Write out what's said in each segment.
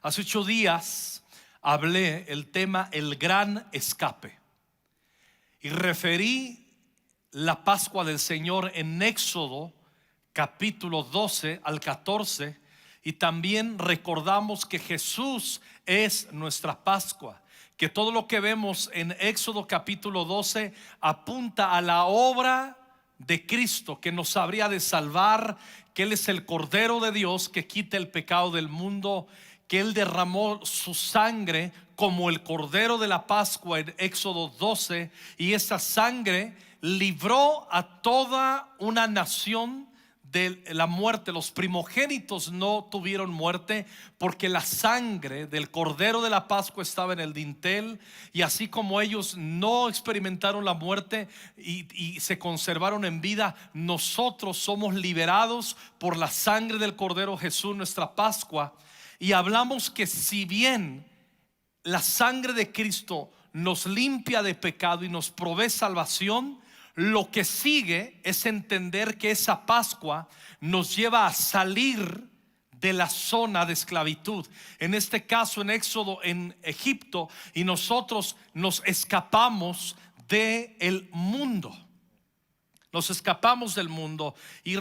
Hace 8 días hablé el tema el gran escape y referí la Pascua del Señor en Éxodo capítulo 12 al 14, y también recordamos que Jesús es nuestra Pascua, que todo lo que vemos en Éxodo capítulo 12 apunta a la obra de Cristo que nos habría de salvar, que Él es el Cordero de Dios que quita el pecado del mundo, que Él derramó su sangre como el Cordero de la Pascua en Éxodo 12, y esa sangre libró a toda una nación de la muerte. Los primogénitos no tuvieron muerte porque la sangre del Cordero de la Pascua estaba en el dintel, y así como ellos no experimentaron la muerte y se conservaron en vida, nosotros somos liberados por la sangre del Cordero Jesús, nuestra Pascua. Y hablamos que si bien la sangre de Cristo nos limpia de pecado y nos provee salvación, lo que sigue es entender que esa Pascua nos lleva a salir de la zona de esclavitud, en este caso en Éxodo en Egipto, y nosotros nos escapamos del mundo. Nos escapamos del mundo y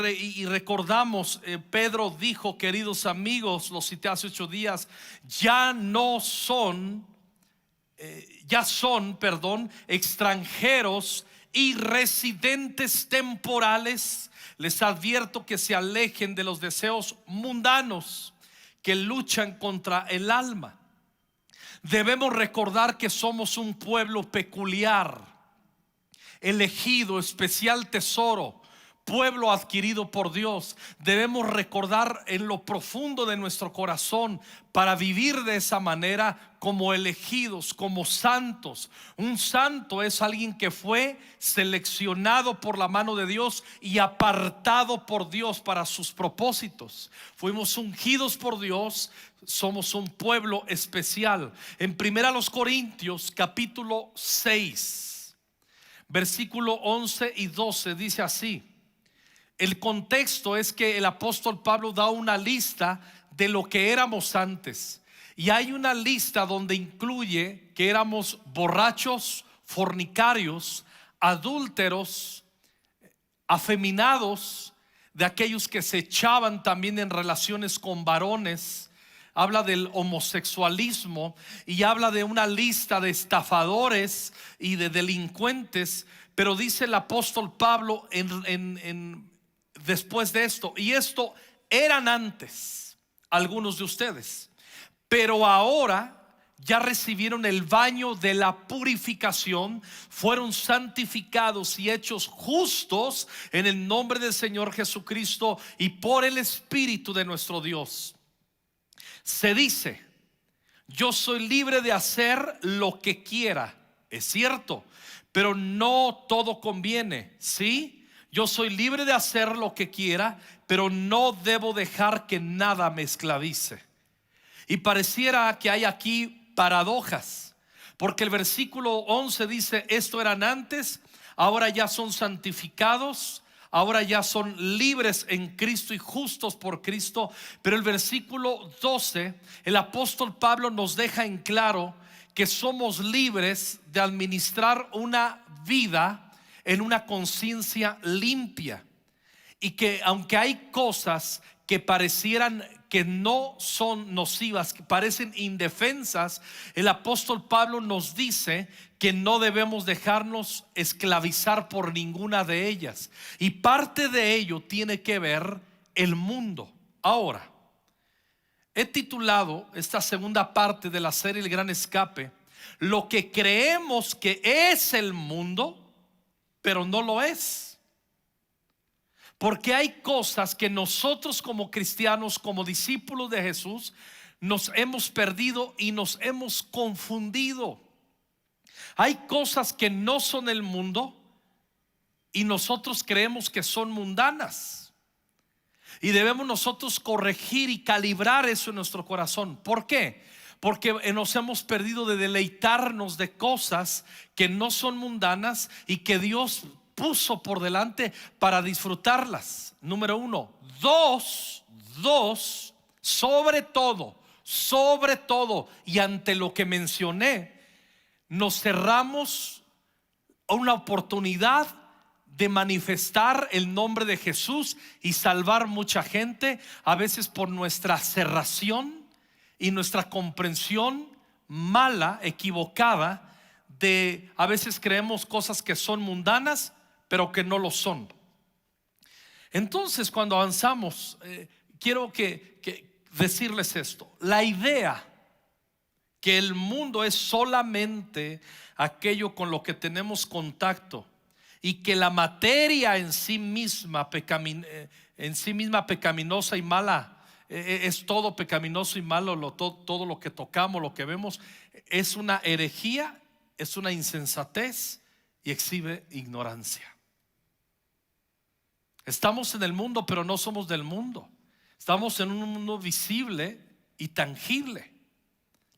recordamos, Pedro dijo, queridos amigos, lo cité hace 8 días, ya son extranjeros y residentes temporales. Les advierto que se alejen de los deseos mundanos que luchan contra el alma. Debemos recordar que somos un pueblo peculiar, elegido, especial tesoro, pueblo adquirido por Dios. Debemos recordar en lo profundo de nuestro corazón para vivir de esa manera, como elegidos, como santos. Un santo es alguien que fue seleccionado por la mano de Dios y apartado por Dios para sus propósitos. Fuimos ungidos por Dios, somos un pueblo especial. En 1 Corintios capítulo 6, versículo 11 y 12 dice así. El contexto es que el apóstol Pablo da una lista de lo que éramos antes, y hay una lista donde incluye que éramos borrachos, fornicarios, adúlteros, afeminados, de aquellos que se echaban también en relaciones con varones. Habla del homosexualismo y habla de una lista de estafadores y de delincuentes. Pero dice el apóstol Pablo después de esto: y esto eran antes algunos de ustedes, pero ahora ya recibieron el baño de la purificación, fueron santificados y hechos justos en el nombre del Señor Jesucristo y por el Espíritu de nuestro Dios. Se dice: yo soy libre de hacer lo que quiera. Es cierto, pero no todo conviene. ¿Sí? Yo soy libre de hacer lo que quiera, pero no debo dejar que nada me esclavice. Y pareciera que hay aquí paradojas, porque el versículo 11 dice: esto eran antes, ahora ya son santificados, ahora ya son libres en Cristo y justos por Cristo. Pero el versículo 12, el apóstol Pablo nos deja en claro que somos libres de administrar una vida en una conciencia limpia, y que aunque hay cosas que parecieran que no son nocivas, que parecen indefensas, el apóstol Pablo nos dice que no debemos dejarnos esclavizar por ninguna de ellas, y parte de ello tiene que ver el mundo. Ahora, he titulado esta segunda parte de la serie El Gran Escape: lo que creemos que es el mundo, pero no lo es. Porque hay cosas que nosotros como cristianos, como discípulos de Jesús, nos hemos perdido y nos hemos confundido. Hay cosas que no son el mundo y nosotros creemos que son mundanas, y debemos nosotros corregir y calibrar eso en nuestro corazón. ¿Por qué? Porque nos hemos perdido de deleitarnos de cosas que no son mundanas y que Dios puso por delante para disfrutarlas. Número 1. Dos, sobre todo, sobre todo y ante lo que mencioné, nos cerramos a una oportunidad de manifestar el nombre de Jesús y salvar mucha gente, a veces por nuestra cerración y nuestra comprensión mala, equivocada, de a veces creemos cosas que son mundanas pero que no lo son. Entonces, cuando avanzamos, quiero que decirles esto: la idea que el mundo es solamente aquello con lo que tenemos contacto y que la materia en sí misma pecaminosa y mala, es todo pecaminoso y malo, todo lo que tocamos, lo que vemos, es una herejía, es una insensatez y exhibe ignorancia. Estamos en el mundo, pero no somos del mundo. Estamos en un mundo visible y tangible.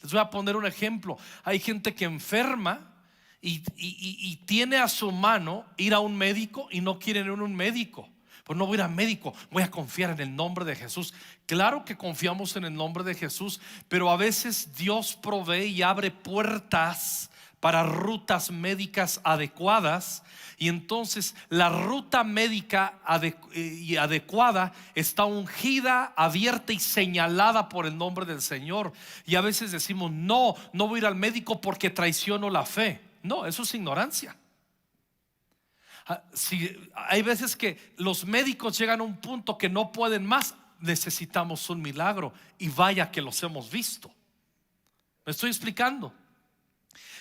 Les voy a poner un ejemplo. Hay gente que enferma y tiene a su mano ir a un médico y no quieren ir a un médico. Pues no voy a ir al médico, voy a confiar en el nombre de Jesús. Claro que confiamos en el nombre de Jesús, pero a veces Dios provee y abre puertas para rutas médicas adecuadas, y entonces la ruta médica adecuada está ungida, abierta y señalada por el nombre del Señor. Y a veces decimos: no voy a ir al médico porque traiciono la fe. No, eso es ignorancia. Si hay veces que los médicos llegan a un punto que no pueden más, necesitamos un milagro, y vaya que los hemos visto. ¿Me estoy explicando?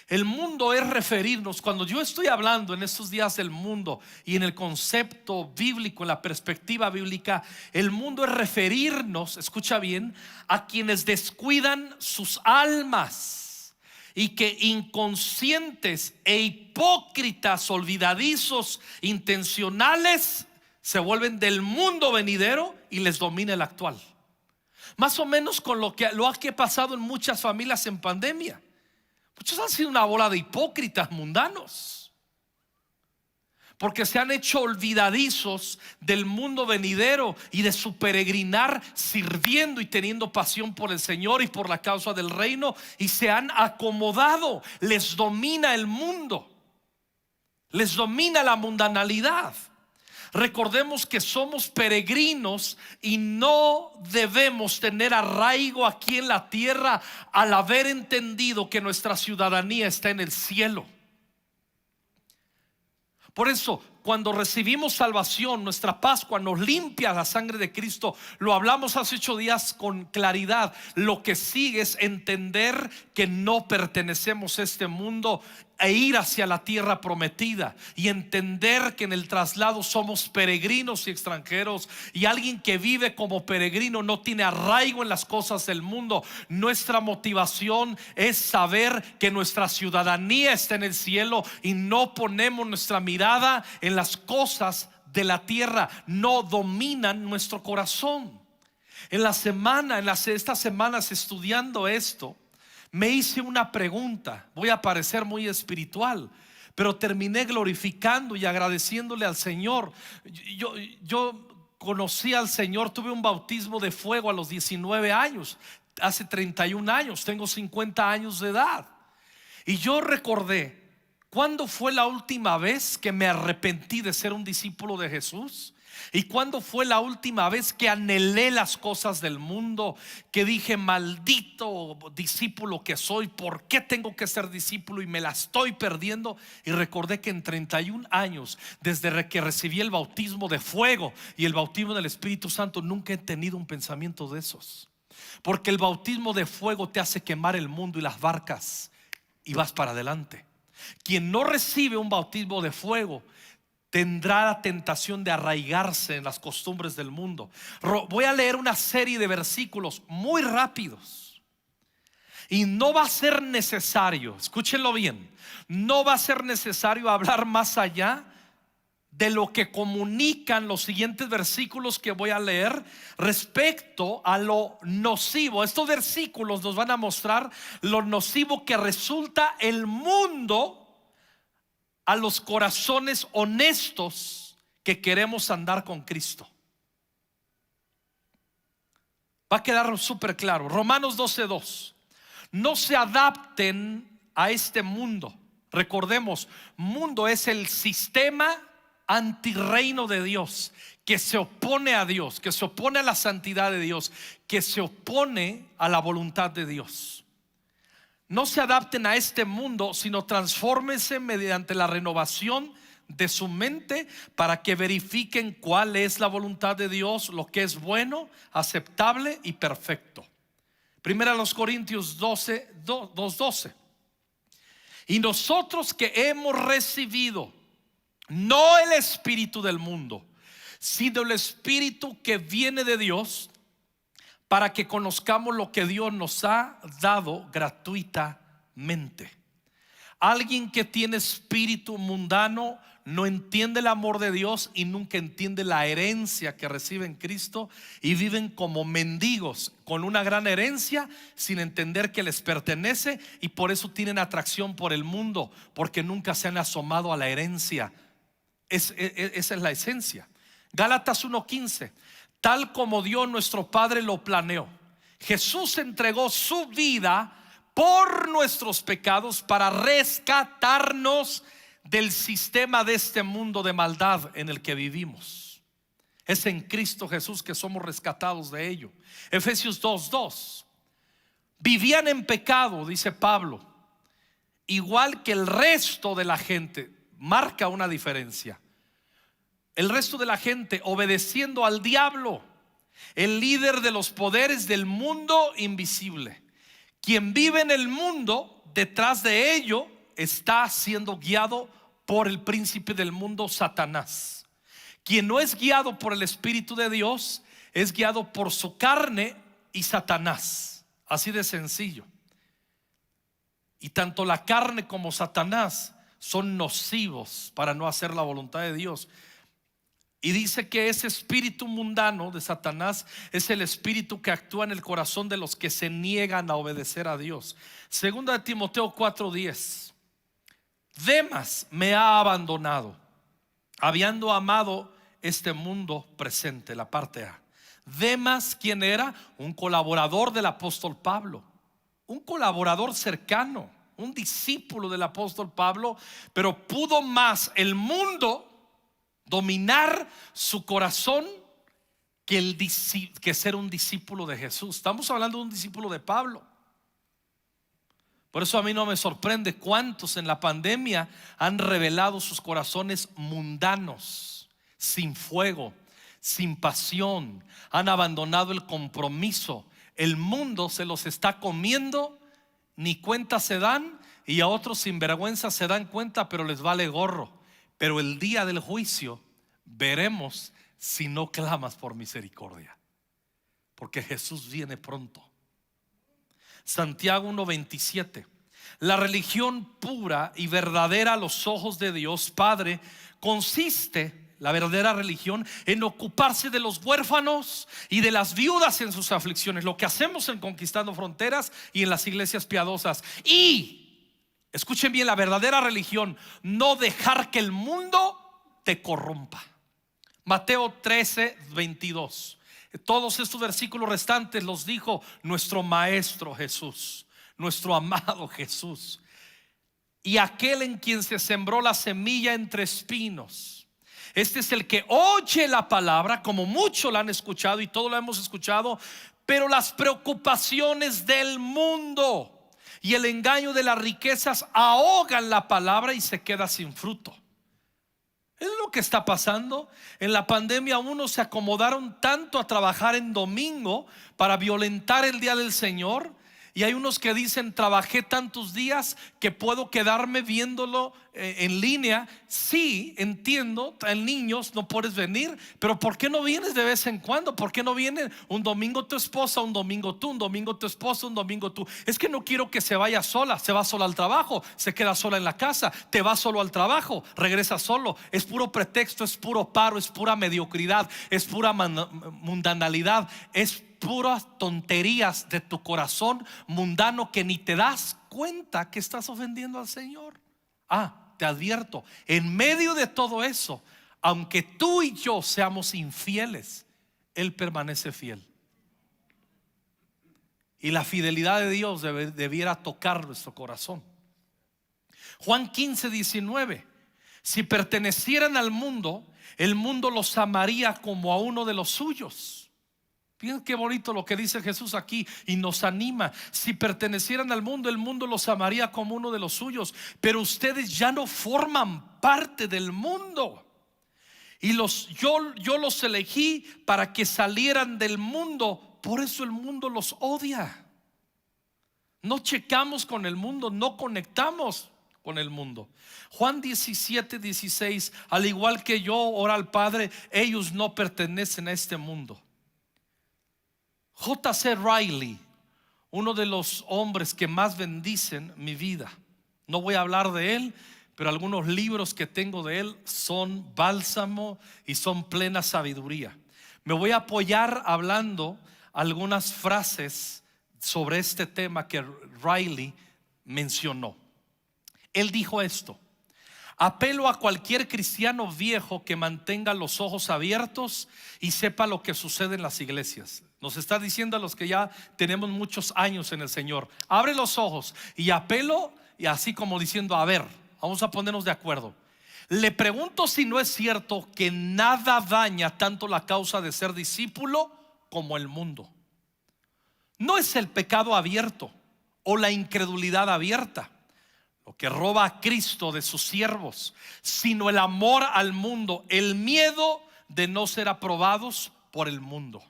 El mundo es referirnos, cuando yo estoy hablando en estos días del mundo y en el concepto bíblico, en la perspectiva bíblica, el mundo es referirnos, escucha bien, a quienes descuidan sus almas y que inconscientes e hipócritas, olvidadizos, intencionales, se vuelven del mundo venidero y les domina el actual. Más o menos con lo que ha pasado en muchas familias en pandemia. Muchos han sido una bola de hipócritas mundanos, porque se han hecho olvidadizos del mundo venidero y de su peregrinar, sirviendo y teniendo pasión por el Señor y por la causa del reino, y se han acomodado. Les domina el mundo, les domina la mundanalidad. Recordemos que somos peregrinos y no debemos tener arraigo aquí en la tierra, al haber entendido que nuestra ciudadanía está en el cielo. Por eso, cuando recibimos salvación, nuestra Pascua nos limpia la sangre de Cristo. Lo hablamos hace 8 días con claridad. Lo que sigue es entender que no pertenecemos a este mundo e ir hacia la tierra prometida, y entender que en el traslado somos peregrinos y extranjeros, y alguien que vive como peregrino no tiene arraigo en las cosas del mundo. Nuestra motivación es saber que nuestra ciudadanía está en el cielo y no ponemos nuestra mirada en las cosas de la tierra. No dominan nuestro corazón. Estas semanas estudiando esto, me hice una pregunta. Voy a parecer muy espiritual, pero terminé glorificando y agradeciéndole al Señor. Yo conocí al Señor, tuve un bautismo de fuego a los 19 años. Hace 31 años, tengo 50 años de edad. Y yo recordé, ¿cuándo fue la última vez que me arrepentí de ser un discípulo de Jesús? ¿Y cuándo fue la última vez que anhelé las cosas del mundo? Que dije: maldito discípulo que soy, ¿por qué tengo que ser discípulo y me la estoy perdiendo? Y recordé que en 31 años, desde que recibí el bautismo de fuego y el bautismo del Espíritu Santo, nunca he tenido un pensamiento de esos. Porque el bautismo de fuego te hace quemar el mundo y las barcas, y vas para adelante. Quien no recibe un bautismo de fuego tendrá la tentación de arraigarse en las costumbres del mundo. Voy a leer una serie de versículos muy rápidos, y no va a ser necesario, escúchenlo bien, no va a ser necesario hablar más allá de lo que comunican los siguientes versículos que voy a leer respecto a lo nocivo. Estos versículos nos van a mostrar lo nocivo que resulta el mundo a los corazones honestos que queremos andar con Cristo. Va a quedar súper claro. Romanos 12:2. No se adapten a este mundo. Recordemos, mundo es el sistema antirreino de Dios, que se opone a Dios, que se opone a la santidad de Dios, que se opone a la voluntad de Dios. No se adapten a este mundo, sino transfórmense mediante la renovación de su mente, para que verifiquen cuál es la voluntad de Dios, lo que es bueno, aceptable y perfecto. Primera a los Corintios 2:12. Y nosotros que hemos recibido no el espíritu del mundo, sino el espíritu que viene de Dios, para que conozcamos lo que Dios nos ha dado gratuitamente. Alguien que tiene espíritu mundano no entiende el amor de Dios y nunca entiende la herencia que recibe en Cristo, y viven como mendigos con una gran herencia sin entender que les pertenece, y por eso tienen atracción por el mundo, porque nunca se han asomado a la herencia. Esa es la esencia. Gálatas 1:15. Tal como Dios nuestro Padre lo planeó, Jesús entregó su vida por nuestros pecados para rescatarnos del sistema de este mundo de maldad en el que vivimos. Es en Cristo Jesús que somos rescatados de ello. Efesios 2:2. Vivían en pecado, dice Pablo, igual que el resto de la gente. Marca una diferencia. El resto de la gente obedeciendo al diablo, el líder de los poderes del mundo invisible. Quien vive en el mundo, detrás de ello está siendo guiado por el príncipe del mundo, Satanás. Quien no es guiado por el Espíritu de Dios es guiado por su carne y Satanás. Así de sencillo. Y tanto la carne como Satanás son nocivos para no hacer la voluntad de Dios. Y dice que ese espíritu mundano de Satanás es el espíritu que actúa en el corazón de los que se niegan a obedecer a Dios. Segunda de Timoteo 4:10. Demas me ha abandonado, habiendo amado este mundo presente. La parte A. Demas, ¿quién era? Un colaborador del apóstol Pablo, un colaborador cercano, un discípulo del apóstol Pablo, pero pudo más el mundo dominar su corazón que ser un discípulo de Jesús. Estamos hablando de un discípulo de Pablo. Por eso a mí no me sorprende cuántos en la pandemia han revelado sus corazones mundanos, sin fuego, sin pasión. Han abandonado el compromiso. El mundo se los está comiendo, ni cuenta se dan, y a otros sinvergüenzas se dan cuenta, pero les vale gorro. Pero el día del juicio veremos si no clamas por misericordia, porque Jesús viene pronto. Santiago 1:27. La religión pura y verdadera a los ojos de Dios Padre consiste, la verdadera religión, en ocuparse de los huérfanos y de las viudas en sus aflicciones. Lo que hacemos en Conquistando Fronteras y en las iglesias piadosas. Y escuchen bien, la verdadera religión: no dejar que el mundo te corrompa. Mateo 13:22. Todos estos versículos restantes los dijo nuestro Maestro Jesús, nuestro amado Jesús. Y aquel en quien se sembró la semilla entre espinos, este es el que oye la palabra, como muchos la han escuchado y todos la hemos escuchado, pero las preocupaciones del mundo y el engaño de las riquezas ahogan la palabra y se queda sin fruto. Es lo que está pasando. En la pandemia unos se acomodaron tanto a trabajar en domingo para violentar el día del Señor, y hay unos que dicen: trabajé tantos días que puedo quedarme viéndolo en línea. Sí, entiendo, en niños no puedes venir, pero ¿por qué no vienes de vez en cuando? ¿Por qué no viene un domingo tu esposa, un domingo tú, un domingo tu esposa, un domingo tú? Es que no quiero que se vaya sola. Se va sola al trabajo, se queda sola en la casa, te va solo al trabajo, regresa solo. Es puro pretexto, es puro paro, es pura mediocridad, es pura mundanalidad, es puras tonterías de tu corazón mundano que ni te das cuenta que estás ofendiendo al Señor. Te advierto, en medio de todo eso, aunque tú y yo seamos infieles, Él permanece fiel. y la fidelidad de Dios debiera tocar nuestro corazón. Juan 15:19: si pertenecieran al mundo, el mundo los amaría como a uno de los suyos. Fíjense qué bonito lo que dice Jesús aquí y nos anima. Si pertenecieran al mundo, el mundo los amaría como uno de los suyos. Pero ustedes ya no forman parte del mundo, y yo los elegí para que salieran del mundo. Por eso el mundo los odia. No checamos con el mundo, no conectamos con el mundo. Juan 17:16: al igual que yo oro al Padre, ellos no pertenecen a este mundo. J.C. Riley, uno de los hombres que más bendicen mi vida. No voy a hablar de él, pero algunos libros que tengo de él son bálsamo y son plena sabiduría. Me voy a apoyar hablando algunas frases sobre este tema que Riley mencionó. Él dijo esto: apelo a cualquier cristiano viejo que mantenga los ojos abiertos y sepa lo que sucede en las iglesias. Nos está diciendo a los que ya tenemos muchos años en el Señor: abre los ojos. Y apelo, y así como diciendo: a ver, vamos a ponernos de acuerdo. Le pregunto si no es cierto que nada daña tanto la causa de ser discípulo como el mundo. No es el pecado abierto o la incredulidad abierta lo que roba a Cristo de sus siervos, sino el amor al mundo, el miedo de no ser aprobados por el mundo.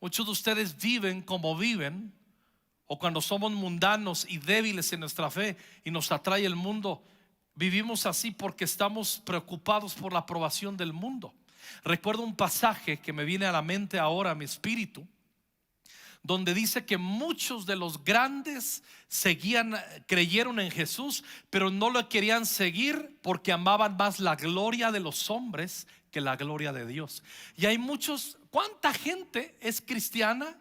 Muchos de ustedes viven como viven, o cuando somos mundanos y débiles en nuestra fe y nos atrae el mundo, vivimos así porque estamos preocupados por la aprobación del mundo. Recuerdo un pasaje que me viene a la mente ahora, a mi espíritu, donde dice que muchos de los grandes creyeron en Jesús, pero no lo querían seguir porque amaban más la gloria de los hombres que la gloria de Dios. Y hay muchos. ¿Cuánta gente es cristiana?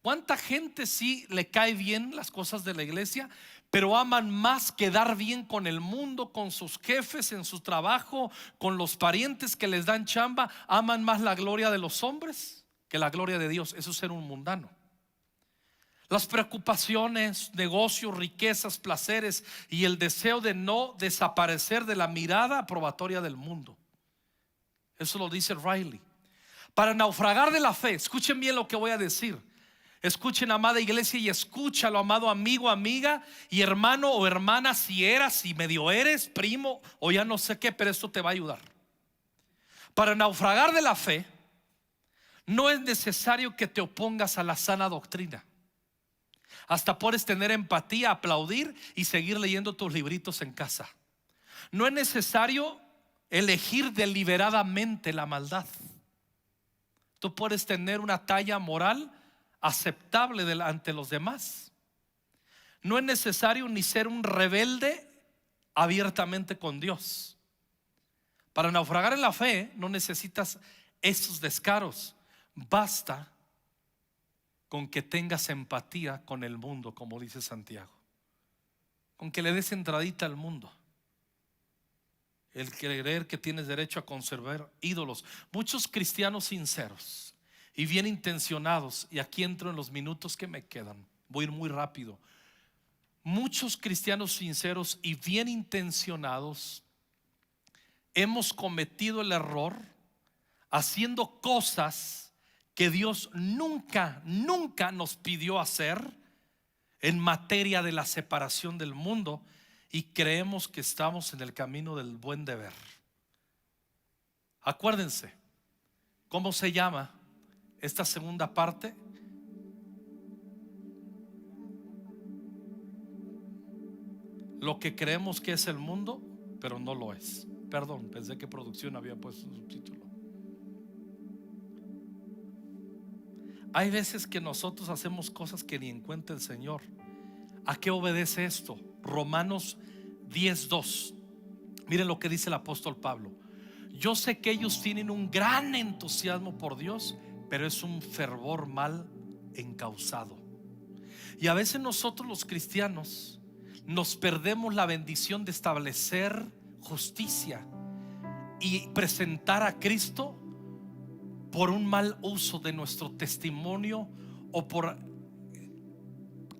¿Cuánta gente sí le cae bien las cosas de la iglesia, pero aman más quedar bien con el mundo, con sus jefes en su trabajo, con los parientes que les dan chamba? Aman más la gloria de los hombres que la gloria de Dios. Eso es ser un mundano. Las preocupaciones, negocios, riquezas, placeres y el deseo de no desaparecer de la mirada aprobatoria del mundo. Eso lo dice Riley. Para naufragar de la fe, escuchen bien lo que voy a decir. Escuchen, amada iglesia, y escúchalo, amado amigo, amiga y hermano o hermana, si eras, si medio eres, primo o ya no sé qué, pero esto te va a ayudar. Para naufragar de la fe, no es necesario que te opongas a la sana doctrina. Hasta puedes tener empatía, aplaudir y seguir leyendo tus libritos en casa. No es necesario elegir deliberadamente la maldad. Tú puedes tener una talla moral aceptable ante los demás. No es necesario ni ser un rebelde abiertamente con Dios. Para naufragar en la fe no necesitas esos descaros. Basta con que tengas empatía con el mundo, como dice Santiago, con que le des entradita al mundo. El creer que tienes derecho a conservar ídolos. Muchos cristianos sinceros y bien intencionados, y aquí entro en los minutos que me quedan, voy a ir muy rápido. Muchos cristianos sinceros y bien intencionados hemos cometido el error haciendo cosas que Dios nunca nos pidió hacer en materia de la separación del mundo, y creemos que estamos en el camino del buen deber. Acuérdense, ¿cómo se llama esta segunda parte? Lo que creemos que es el mundo, pero no lo es. Perdón, pensé que producción había puesto un subtítulo. Hay veces que nosotros hacemos cosas que ni en cuenta el Señor. ¿A qué obedece esto? Romanos 10:2. Miren lo que dice el apóstol Pablo: yo sé que ellos tienen un gran entusiasmo por Dios, pero es un fervor mal encausado. Y a veces nosotros los cristianos nos perdemos la bendición de establecer justicia y presentar a Cristo por un mal uso de nuestro testimonio o por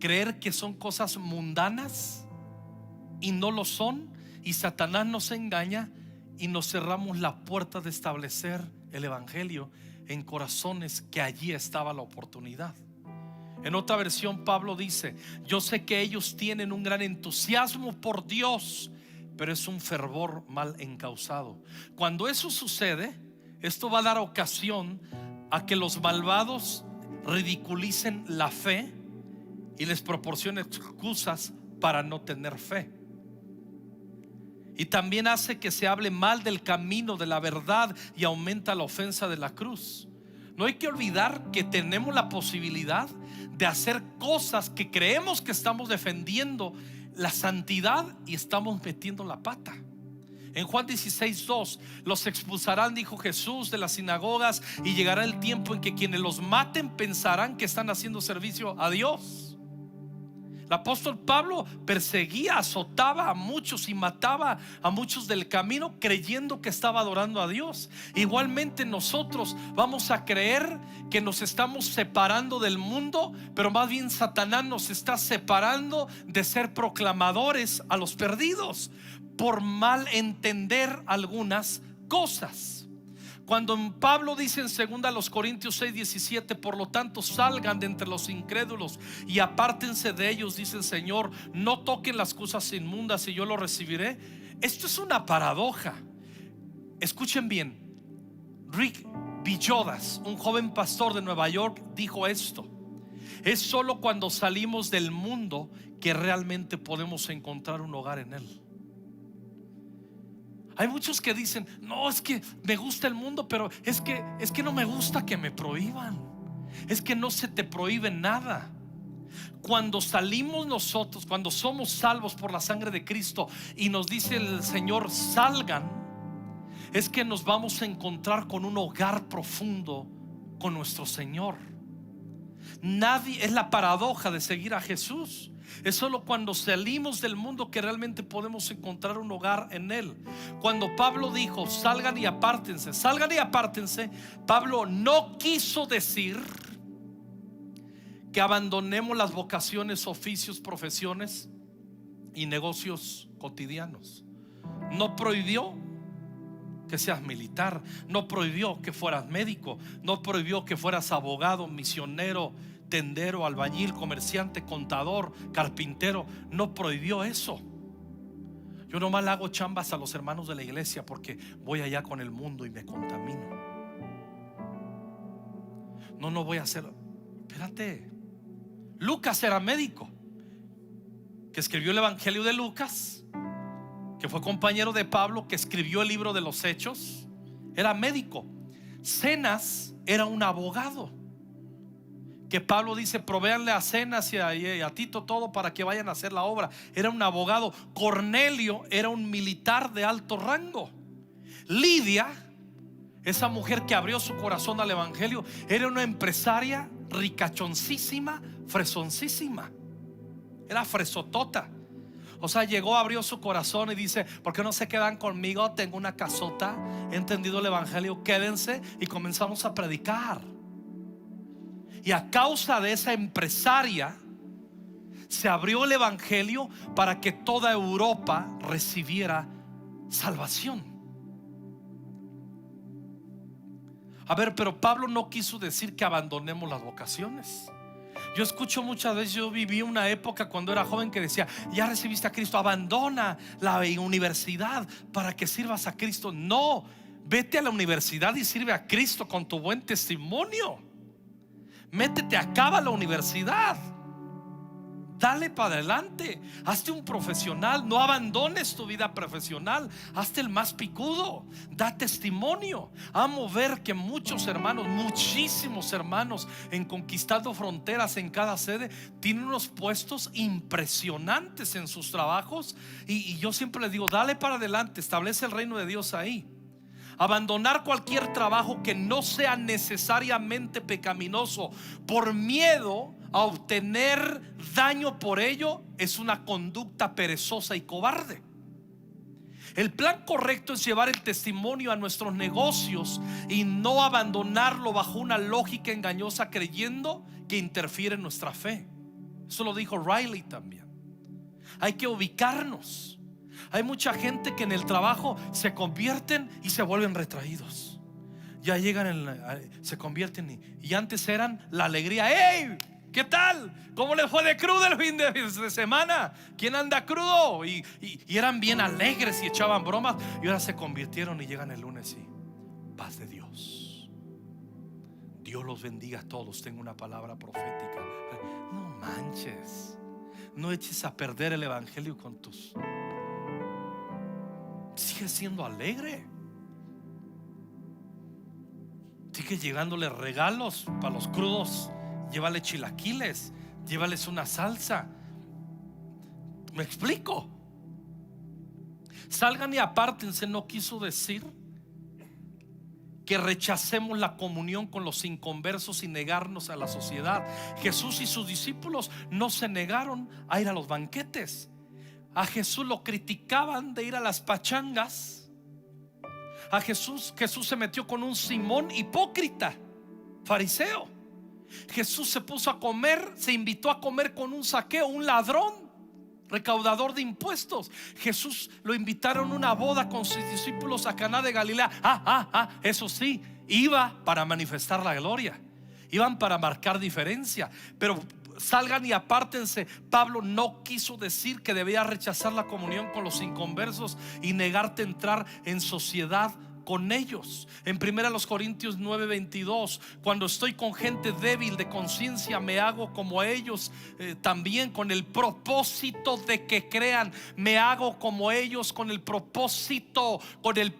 creer que son cosas mundanas y no lo son, y Satanás nos engaña y nos cerramos la puerta de establecer el evangelio en corazones que allí estaba la oportunidad. En otra versión Pablo dice: yo sé que ellos tienen un gran entusiasmo por Dios, pero es un fervor mal encausado. Cuando eso sucede, esto va a dar ocasión a que los malvados ridiculicen la fe y les proporcionen excusas para no tener fe. Y también hace que se hable mal del camino de la verdad y aumenta la ofensa de la cruz. No hay que olvidar que tenemos la posibilidad de hacer cosas que creemos que estamos defendiendo la santidad y estamos metiendo la pata. En Juan 16:2, los expulsarán, dijo Jesús, de las sinagogas, y llegará el tiempo en que quienes los maten pensarán que están haciendo servicio a Dios. El apóstol Pablo perseguía, azotaba a muchos y mataba a muchos del camino creyendo que estaba adorando a Dios. Igualmente nosotros vamos a creer que nos estamos separando del mundo, pero más bien Satanás nos está separando de ser proclamadores a los perdidos por mal entender algunas cosas. Cuando Pablo dice en 2 Corintios 6:17, por lo tanto salgan de entre los incrédulos y apártense de ellos, dice el Señor, no toquen las cosas inmundas y yo lo recibiré. Esto es una paradoja. Escuchen bien. Rick Villodas, un joven pastor de Nueva York, dijo esto: es solo cuando salimos del mundo que realmente podemos encontrar un hogar en él. Hay muchos que dicen: no, es que me gusta el mundo, pero es que no me gusta que me prohíban. Es que no se te prohíbe nada. Cuando salimos nosotros, cuando somos salvos por la sangre de Cristo y nos dice el Señor salgan, es que nos vamos a encontrar con un hogar profundo con nuestro Señor. Nadie, es la paradoja de seguir a Jesús. Es solo cuando salimos del mundo que realmente podemos encontrar un hogar en Él. Cuando Pablo dijo salgan y apártense, Pablo no quiso decir que abandonemos las vocaciones, oficios, profesiones y negocios cotidianos. No prohibió que seas militar, no prohibió que fueras médico, no prohibió que fueras abogado, misionero, tendero, albañil, comerciante, contador, carpintero. No prohibió eso. Yo nomás le hago chambas a los hermanos de la iglesia porque voy allá con el mundo y me contamino. No voy a hacer. Espérate. Lucas era médico, que escribió el Evangelio de Lucas, que fue compañero de Pablo, que escribió el libro de los Hechos. Era médico. Zenas era un abogado, que Pablo dice provéanle a Zenas y a Tito todo para que vayan a hacer la obra. Era un abogado. Cornelio era un militar de alto rango. Lidia, esa mujer que abrió su corazón al evangelio, era una empresaria ricachoncísima, fresoncísima. Era fresotota. O sea, llegó, abrió su corazón y dice: ¿por qué no se quedan conmigo? Tengo una casota, he entendido el evangelio, quédense. Y comenzamos a predicar. Y a causa de esa empresaria se abrió el evangelio para que toda Europa recibiera salvación. A ver, pero Pablo no quiso decir que abandonemos las vocaciones. Yo escucho muchas veces, yo viví una época cuando era joven que decía: ya recibiste a Cristo, abandona la universidad para que sirvas a Cristo. No, vete a la universidad y sirve a Cristo con tu buen testimonio. Métete, acaba la universidad, dale para adelante, hazte un profesional. No abandones tu vida profesional, hazte el más picudo, da testimonio. Amo ver que muchos hermanos, muchísimos hermanos en Conquistando Fronteras, en cada sede, tienen unos puestos impresionantes en sus trabajos. Y yo siempre les digo: dale para adelante, establece el reino de Dios ahí. Abandonar cualquier trabajo que no sea necesariamente pecaminoso por miedo a obtener daño por ello es una conducta perezosa y cobarde. El plan correcto es llevar el testimonio a nuestros negocios y no abandonarlo bajo una lógica engañosa creyendo que interfiere en nuestra fe. Eso lo dijo Riley también. Hay que ubicarnos. Hay mucha gente que en el trabajo se convierten y se vuelven retraídos. Ya llegan, se convierten y antes eran la alegría. ¡Hey! ¿Qué tal? ¿Cómo les fue de crudo el fin de semana? ¿Quién anda crudo? Y eran bien alegres y echaban bromas. Y ahora se convirtieron y llegan el lunes y paz de Dios. Dios los bendiga a todos. Tengo una palabra profética. No manches. No eches a perder el evangelio con tus. Sigue siendo alegre. Sigue llegándole regalos para los crudos. Llévale chilaquiles, llévales una salsa. ¿Me explico? Salgan y apártense. No quiso decir que rechacemos la comunión con los inconversos y negarnos a la sociedad. Jesús y sus discípulos no se negaron a ir a los banquetes. A Jesús lo criticaban de ir a las pachangas. A Jesús se metió con un Simón hipócrita, fariseo. Jesús se puso a comer, se invitó a comer con un Zaqueo, un ladrón, recaudador de impuestos. Jesús lo invitaron a una boda con sus discípulos a Caná de Galilea. Eso sí, iba para manifestar la gloria, iban para marcar diferencia. Pero salgan y apártense. Pablo no quiso decir que debía rechazar la comunión con los inconversos y negarte a entrar en sociedad con ellos. En 1 Corintios 9:22, cuando estoy con gente débil de conciencia, me hago como ellos, también con el propósito de que crean. Me hago como ellos con el propósito que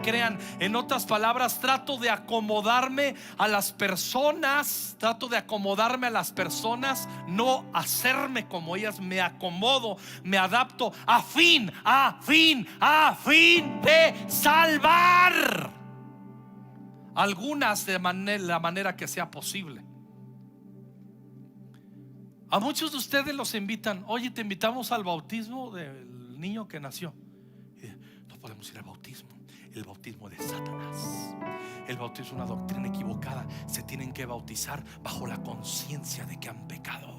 crean. En otras palabras, trato de acomodarme a las personas. No hacerme como ellas. Me acomodo, me adapto a fin de salvar algunas de la manera que sea posible. A muchos de ustedes los invitan. Oye, te invitamos al bautismo del niño que nació. No podemos ir al bautismo. El bautismo de Satanás. El bautismo es una doctrina equivocada. Se tienen que bautizar bajo la conciencia de que han pecado.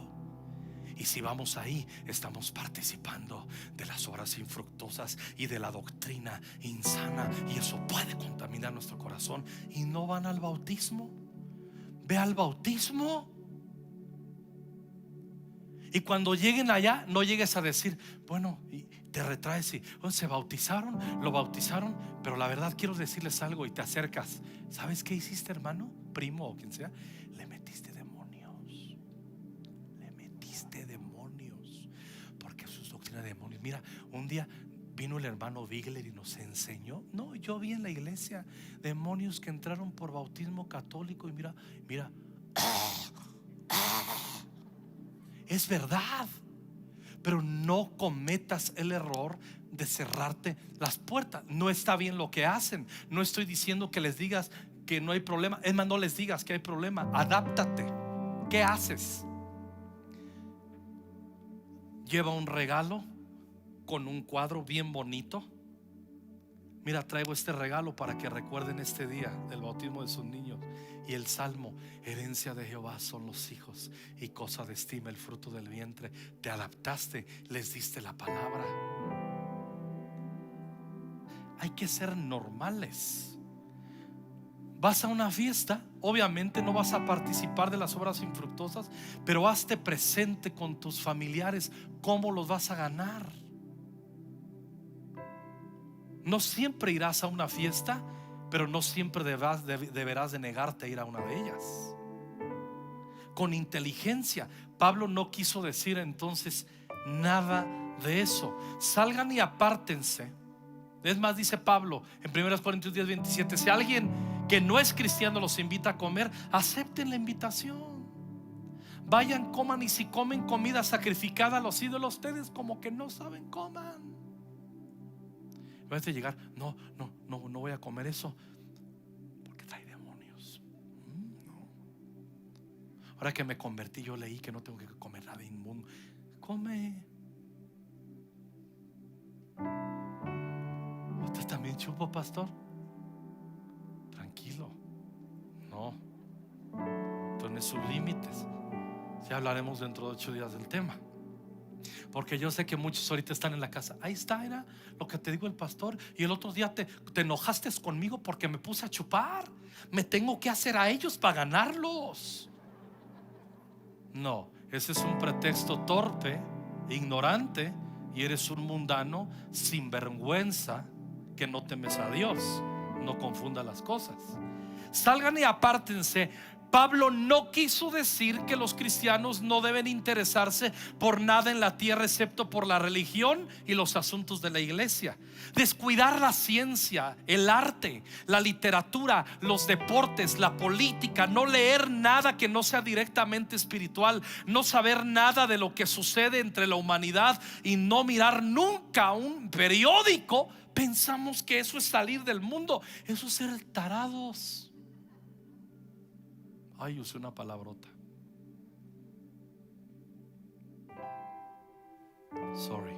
Y si vamos ahí, estamos participando de las obras infructuosas y de la doctrina insana, y eso puede contaminar nuestro corazón. Y no van al bautismo. Ve al bautismo. Y cuando lleguen allá, no llegues a decir, bueno, y te retraes y se bautizaron, lo bautizaron, pero la verdad quiero decirles algo. Y te acercas. ¿Sabes qué hiciste, hermano, primo o quien sea? Le metiste demonios. Porque eso es doctrina de demonios. Mira, un día vino el hermano Bigler y nos enseñó. No, yo vi en la iglesia demonios que entraron por bautismo católico. Y mira, es verdad. Pero no cometas el error de cerrarte las puertas. No está bien lo que hacen. No estoy diciendo que les digas que no hay problema. Es más, no les digas que hay problema. Adáptate. ¿Qué haces? Lleva un regalo con un cuadro bien bonito. Mira, traigo este regalo para que recuerden este día del bautismo de sus niños. Y el salmo: herencia de Jehová son los hijos, y cosa de estima el fruto del vientre. Te adaptaste, les diste la palabra. Hay que ser normales. Vas a una fiesta, obviamente no vas a participar de las obras infructuosas, pero hazte presente con tus familiares. ¿Cómo los vas a ganar? No siempre irás a una fiesta, pero no siempre deberás de negarte a ir a una de ellas. Con inteligencia. Pablo no quiso decir entonces nada de eso. Salgan y apártense. Es más, dice Pablo en 1 Corintios 10:27, si alguien que no es cristiano los invita a comer, acepten la invitación. Vayan, coman, y si comen comida sacrificada a los ídolos, ustedes como que no saben, coman. En vez de llegar, no voy a comer eso porque trae demonios. No. Ahora que me convertí, yo leí que no tengo que comer nada inmundo. Come. ¿Usted también chupo, pastor? Tranquilo. No. Tiene sus límites. Ya hablaremos dentro de 8 días del tema, porque yo sé que muchos ahorita están en la casa. Ahí está, era lo que te digo el pastor. Y el otro día te enojaste conmigo porque me puse a chupar. Me tengo que hacer a ellos para ganarlos. No, ese es un pretexto torpe, ignorante, y eres un mundano sinvergüenza que no temes a Dios. No confunda las cosas. Salgan y apártense. Pablo no quiso decir que los cristianos no deben interesarse por nada en la tierra excepto por la religión y los asuntos de la iglesia. Descuidar la ciencia, el arte, la literatura, los deportes, la política, no leer nada que no sea directamente espiritual, no saber nada de lo que sucede entre la humanidad y no mirar nunca un periódico. Pensamos que eso es salir del mundo. Eso es ser tarados. Ay, usé una palabrota. Sorry.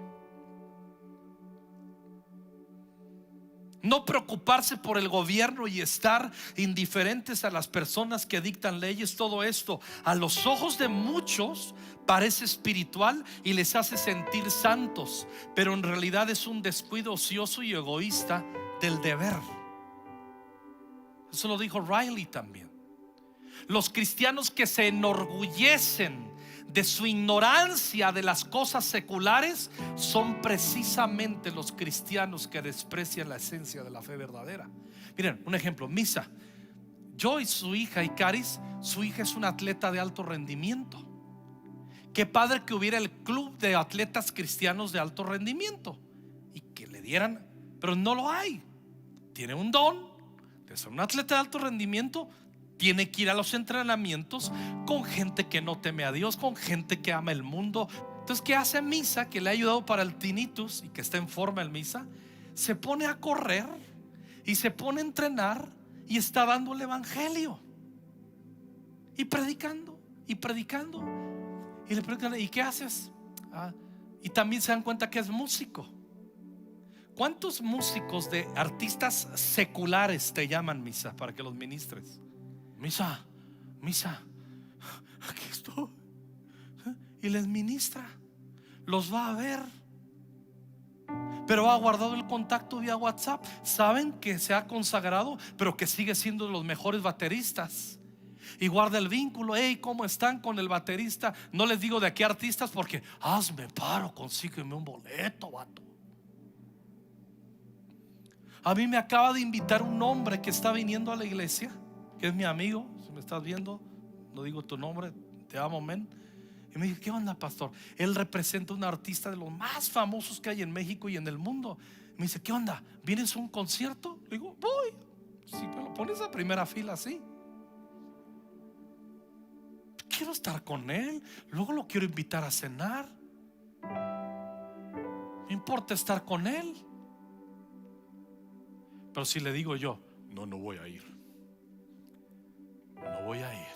No preocuparse por el gobierno y estar indiferentes a las personas que dictan leyes. Todo esto a los ojos de muchos parece espiritual y les hace sentir santos, pero en realidad es un descuido ocioso y egoísta del deber. Eso lo dijo Riley también. Los cristianos que se enorgullecen de su ignorancia de las cosas seculares son precisamente los cristianos que desprecian la esencia de la fe verdadera. Miren, un ejemplo, Misa. Joy, su hija, y Caris, su hija es una atleta de alto rendimiento. Qué padre que hubiera el club de atletas cristianos de alto rendimiento y que le dieran, pero no lo hay. Tiene un don de ser un atleta de alto rendimiento. Tiene que ir a los entrenamientos con gente que no teme a Dios, con gente que ama el mundo. Entonces, ¿qué hace Misa? Que le ha ayudado para el tinnitus y que está en forma el Misa. Se pone a correr y se pone a entrenar y está dando el evangelio y predicando y predicando. Y le preguntan: ¿y qué haces? Y también se dan cuenta que es músico. ¿Cuántos músicos de artistas seculares te llaman, Misa, para que los ministres? Misa, aquí estoy. Y les ministra, los va a ver, pero ha guardado el contacto vía WhatsApp. Saben que se ha consagrado, pero que sigue siendo de los mejores bateristas. Y guarda el vínculo. Hey, ¿cómo están con el baterista? No les digo de qué artistas, porque hazme paro, consígueme un boleto, vato. A mí me acaba de invitar un hombre que está viniendo a la iglesia, que es mi amigo. Si me estás viendo, no digo tu nombre, te amo, men. Y me dice: ¿qué onda, pastor? Él representa a un artista de los más famosos que hay en México y en el mundo. Me dice: ¿qué onda? ¿Vienes a un concierto? Le digo: voy. Si me lo pones a primera fila, sí. Quiero estar con él. Luego lo quiero invitar a cenar. Me importa estar con él. Pero si le digo yo: no voy a ir, no voy a ir,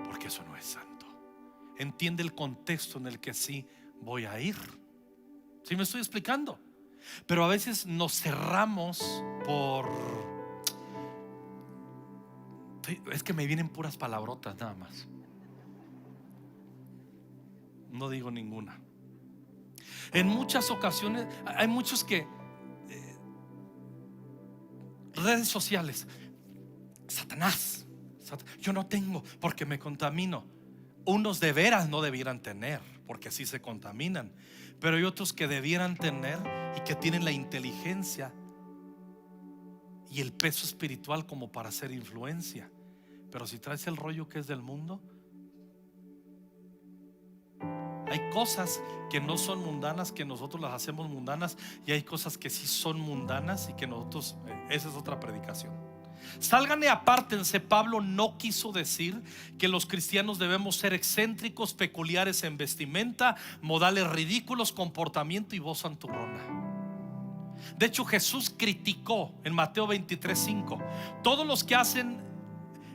porque eso no es santo. Entiende el contexto en el que sí voy a ir. ¿Sí me estoy explicando? Pero a veces nos cerramos por... Es que me vienen puras palabrotas nada más. No digo ninguna. En muchas ocasiones hay muchos que redes sociales, Satanás, yo no tengo porque me contamino. Unos de veras no debieran tener, porque así se contaminan. Pero hay otros que debieran tener y que tienen la inteligencia y el peso espiritual como para hacer influencia. Pero si traes el rollo que es del mundo, hay cosas que no son mundanas, que nosotros las hacemos mundanas, y hay cosas que sí son mundanas y que nosotros, esa es otra predicación. Salgan y apártense. Pablo no quiso decir que los cristianos debemos ser excéntricos, peculiares en vestimenta, modales ridículos, comportamiento y voz santurrona. De hecho, Jesús criticó en Mateo 23:5: todos los que hacen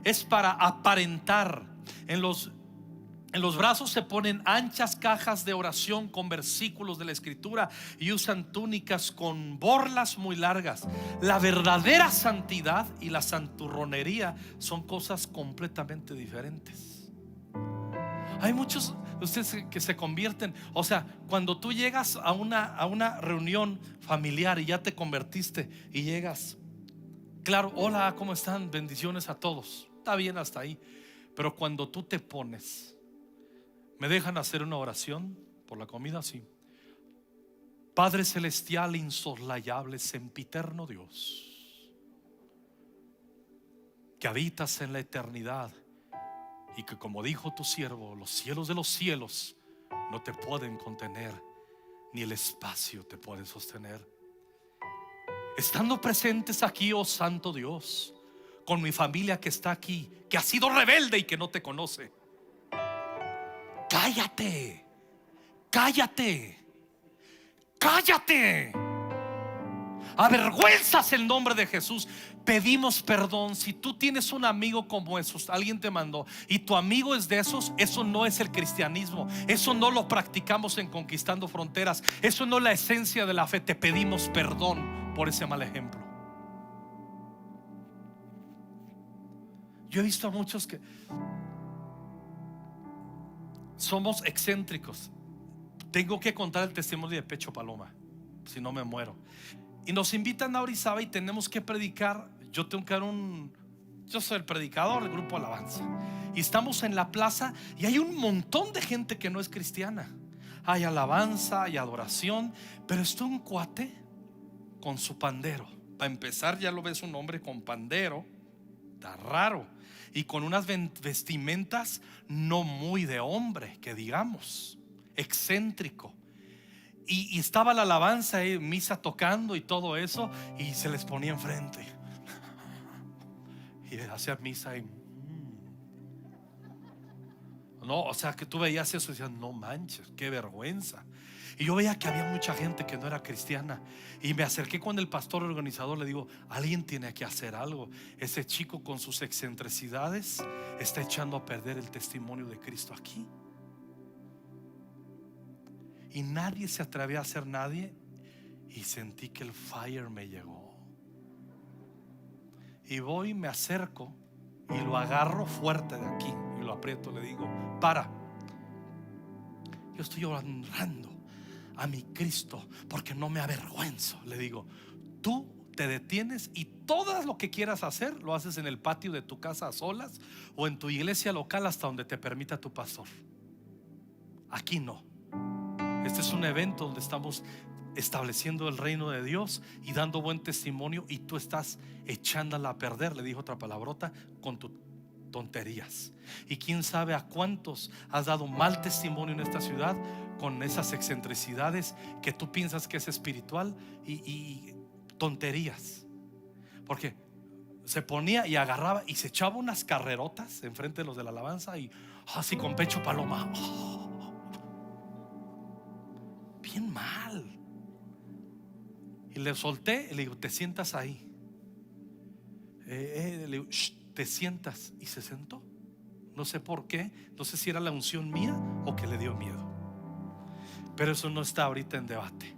es para aparentar. En los brazos se ponen anchas cajas de oración con versículos de la escritura y usan túnicas con borlas muy largas. La verdadera santidad y la santurronería son cosas completamente diferentes. Hay muchos de ustedes que se convierten. O sea, cuando tú llegas a una reunión familiar y ya te convertiste y llegas, claro, hola, ¿cómo están? Bendiciones a todos. Está bien hasta ahí. Pero cuando tú te pones, ¿me dejan hacer una oración por la comida? Sí. Padre celestial, insoslayable, sempiterno Dios, que habitas en la eternidad, y que, como dijo tu siervo, los cielos de los cielos no te pueden contener, ni el espacio te puede sostener. Estando presentes aquí, oh santo Dios, con mi familia que está aquí, que ha sido rebelde y que no te conoce, cállate, cállate, cállate. Avergüenzas el nombre de Jesús. Pedimos perdón. Si tú tienes un amigo como esos, alguien te mandó y tu amigo es de esos, eso no es el cristianismo. Eso no lo practicamos en Conquistando Fronteras. Eso no es la esencia de la fe. Te pedimos perdón por ese mal ejemplo. Yo he visto a muchos que somos excéntricos. Tengo que contar el testimonio de Pecho Paloma, si no me muero. Y nos invitan a Orizaba y tenemos que predicar. Yo tengo que dar yo soy el predicador del grupo Alabanza. Y estamos en la plaza y hay un montón de gente que no es cristiana. Hay alabanza, hay adoración, pero está un cuate con su pandero. Para empezar, ya lo ves, un hombre con pandero. Está raro. Y con unas vestimentas no muy de hombre, que digamos, excéntrico. Y estaba la alabanza, misa tocando y todo eso, y se les ponía enfrente y hacía misa y no, o sea, que tú veías eso y decías, no manches, qué vergüenza. Y yo veía que había mucha gente que no era cristiana, y me acerqué con el pastor organizador. Le digo, alguien tiene que hacer algo. Ese chico con sus excentricidades está echando a perder el testimonio de Cristo aquí. Y nadie se atrevía a hacer nadie. Y sentí que el fire me llegó. Y voy, me acerco y lo agarro fuerte de aquí y lo aprieto. Le digo, para. Yo estoy honrando a mi Cristo porque no me avergüenzo. Le digo, tú te detienes y todo lo que quieras hacer lo haces en el patio de tu casa a solas o en tu iglesia local hasta donde te permita tu pastor. Aquí no. Este es un evento donde estamos estableciendo el reino de Dios y dando buen testimonio, y tú estás echándola a perder, le dijo otra palabrota, con tus tonterías. Y quién sabe a cuántos has dado mal testimonio en esta ciudad con esas excentricidades que tú piensas que es espiritual y tonterías. Porque se ponía y agarraba y se echaba unas carrerotas enfrente de los de la alabanza y así con pecho paloma. Bien mal. Y le solté y le digo, te sientas ahí. Le digo, te sientas. Y se sentó. No sé por qué. No sé si era la unción mía o que le dio miedo. Pero eso no está ahorita en debate.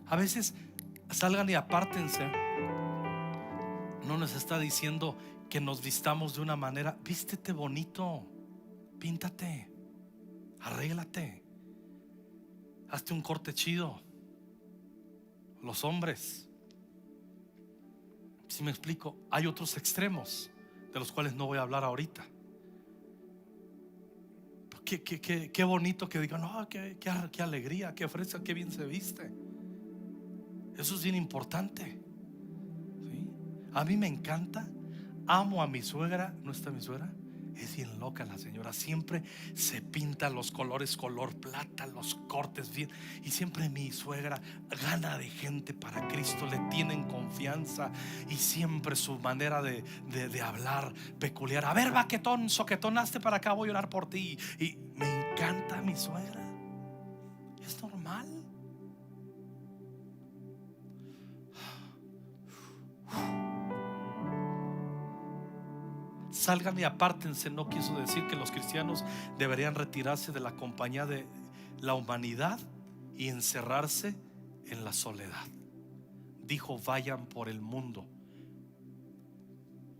A veces salgan y apártense. No nos está diciendo que nos vistamos de una manera. Vístete bonito, píntate, arréglate, hazte un corte chido. Los hombres, si me explico, hay otros extremos de los cuales no voy a hablar ahorita. Qué bonito que digan, no, qué alegría, qué fresca, qué bien se viste. Eso es bien importante, ¿sí? A mí me encanta. Amo a mi suegra. ¿No está mi suegra? Es bien loca la señora. Siempre se pinta los colores color plata, los cortes bien. Y siempre mi suegra gana de gente para Cristo. Le tienen confianza. Y siempre su manera de hablar peculiar. A ver, baquetón, soquetón, hazte para acá, voy a orar por ti. Y me encanta mi suegra. Es normal. Salgan y apártense no quiso decir que los cristianos deberían retirarse de la compañía de la humanidad y encerrarse en la soledad. Dijo, vayan por el mundo.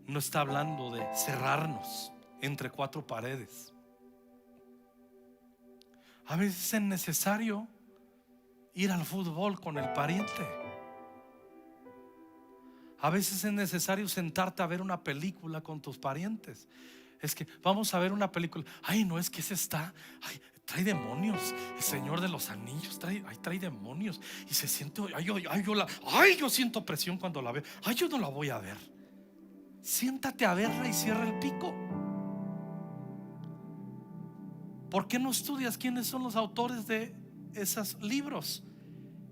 No está hablando de cerrarnos entre cuatro paredes. A veces es necesario ir al fútbol con el pariente. A veces es necesario sentarte a ver una película con tus parientes. Es que vamos a ver una película. Ay, no, es que ese está, ay, trae demonios. El Señor de los Anillos trae demonios. Y se siente, yo siento presión cuando la veo. Ay, yo no la voy a ver. Siéntate a verla y cierra el pico. ¿Por qué no estudias quiénes son los autores de esos libros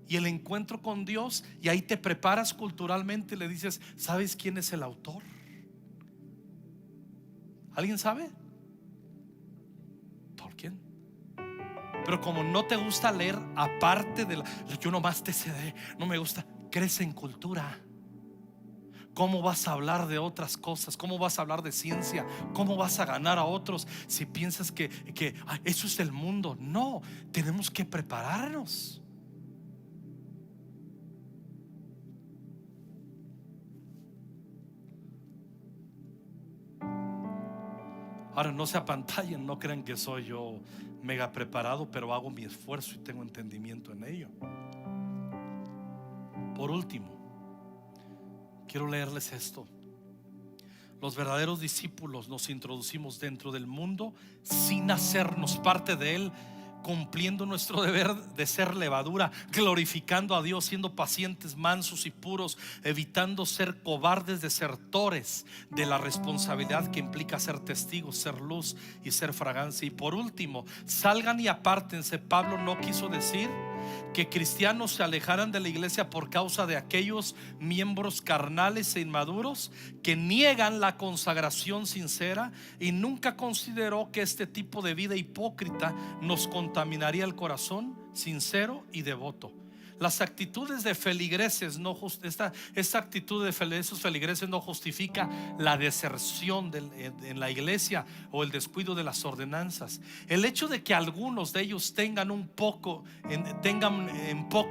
y el encuentro con Dios? Y ahí te preparas culturalmente y le dices, ¿sabes quién es el autor? ¿Alguien sabe? Tolkien. Pero como no te gusta leer aparte de yo nomás te cedé, no me gusta, crece en cultura. ¿Cómo vas a hablar de otras cosas? ¿Cómo vas a hablar de ciencia? ¿Cómo vas a ganar a otros si piensas que eso es el mundo? No, tenemos que prepararnos. Ahora no se apantallen, no crean que soy yo mega preparado, pero hago mi esfuerzo y tengo entendimiento en ello. Por último, quiero leerles esto. Los verdaderos discípulos nos introducimos dentro del mundo sin hacernos parte de él, cumpliendo nuestro deber de ser levadura, glorificando a Dios, siendo pacientes, mansos y puros, evitando ser cobardes desertores de la responsabilidad que implica ser testigos, ser luz y ser fragancia. Y por último, salgan y apártense. Pablo no quiso decir que cristianos se alejaran de la iglesia por causa de aquellos miembros carnales e inmaduros que niegan la consagración sincera, y nunca consideró que este tipo de vida hipócrita nos contaminaría el corazón sincero y devoto. Las actitudes de feligreses esta actitud de esos feligreses no justifica la deserción en la iglesia o el descuido de las ordenanzas. El hecho de que algunos de ellos tengan en poco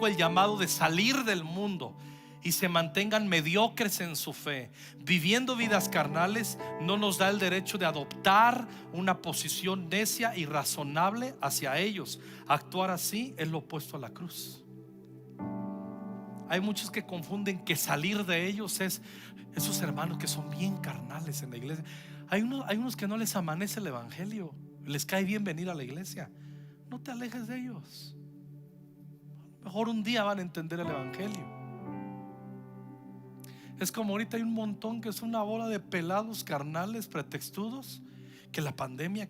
el llamado de salir del mundo y se mantengan mediocres en su fe, viviendo vidas carnales, no nos da el derecho de adoptar una posición necia y razonable hacia ellos. Actuar así es lo opuesto a la cruz. Hay muchos que confunden que salir de ellos es esos hermanos que son bien carnales en la iglesia. Hay unos que no les amanece el evangelio, les cae bien venir a la iglesia. No te alejes de ellos. Mejor un día van a entender el evangelio. Es como ahorita hay un montón que es una bola de pelados carnales pretextudos, que la pandemia,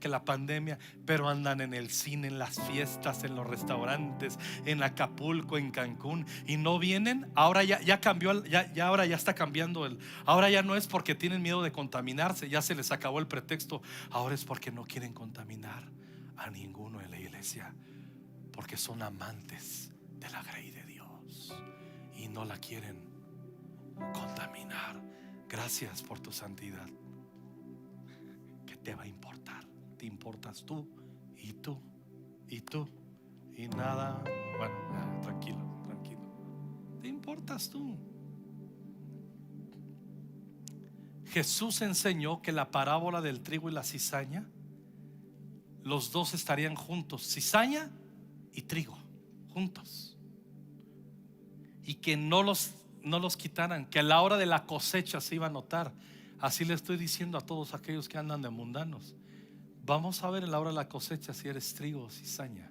pero andan en el cine, en las fiestas, en los restaurantes, en Acapulco, en Cancún, y no vienen. Ahora ya cambió, ahora ya está cambiando ahora ya no es porque tienen miedo de contaminarse, ya se les acabó el pretexto. Ahora es porque no quieren contaminar a ninguno en la iglesia, porque son amantes de la grey de Dios y no la quieren contaminar. Gracias por tu santidad. ¿Qué te va a importar? Te importas tú y tú y tú y nada. Bueno, ya, tranquilo. Te importas tú. Jesús enseñó que la parábola del trigo y la cizaña, los dos estarían juntos, cizaña y trigo juntos, y que no los quitaran, que a la hora de la cosecha se iba a notar. Así le estoy diciendo a todos aquellos que andan de mundanos. Vamos a ver en la hora de la cosecha si eres trigo o cizaña.